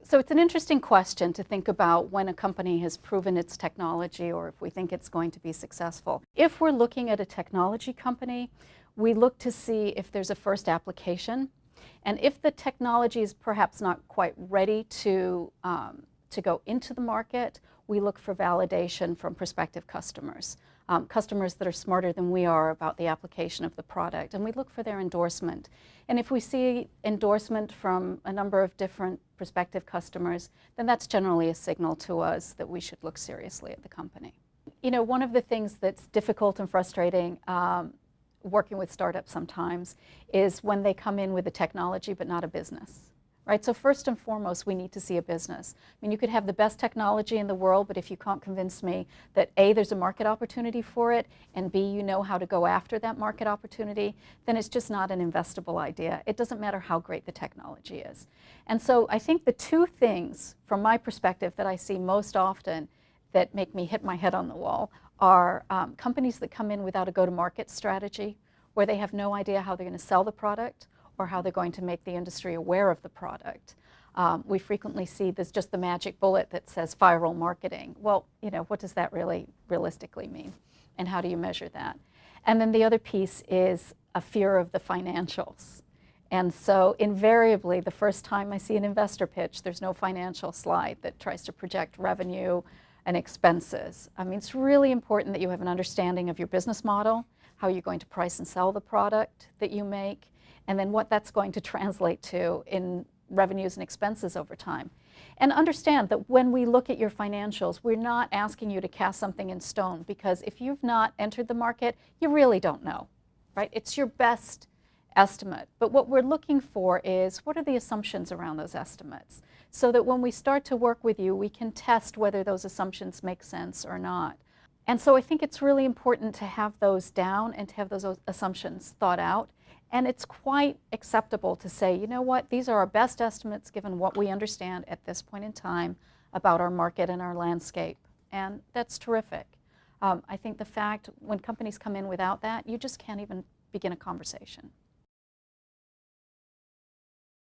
So it's an interesting question to think about when a company has proven its technology or if we think it's going to be successful. If we're looking at a technology company, we look to see if there's a first application, and if the technology is perhaps not quite ready to go into the market, we look for validation from prospective customers. Customers that are smarter than we are about the application of the product, and we look for their endorsement. And if we see endorsement from a number of different prospective customers, then that's generally a signal to us that we should look seriously at the company. You know, one of the things that's difficult and frustrating working with startups sometimes is when they come in with a technology but not a business. Right? So first and foremost, we need to see a business. I mean, you could have the best technology in the world, but if you can't convince me that A, there's a market opportunity for it, and B, you know how to go after that market opportunity, then it's just not an investable idea. It doesn't matter how great the technology is. And so I think the two things, from my perspective, that I see most often that make me hit my head on the wall are companies that come in without a go-to-market strategy, where they have no idea how they're going to sell the product, or how they're going to make the industry aware of the product. We frequently see there's just the magic bullet that says viral marketing. Well, you know, what does that really realistically mean? And how do you measure that? And then the other piece is a fear of the financials. And so invariably, the first time I see an investor pitch, there's no financial slide that tries to project revenue and expenses. I mean, it's really important that you have an understanding of your business model, how you're going to price and sell the product that you make, and then what that's going to translate to in revenues and expenses over time. And understand that when we look at your financials, we're not asking you to cast something in stone, because if you've not entered the market, you really don't know, right? It's your best estimate. But what we're looking for is, what are the assumptions around those estimates? So that when we start to work with you, we can test whether those assumptions make sense or not. And so I think it's really important to have those down and to have those assumptions thought out. And it's quite acceptable to say, you know what, these are our best estimates given what we understand at this point in time about our market and our landscape. And that's terrific. I think the fact when companies come in without that, you just can't even begin a conversation.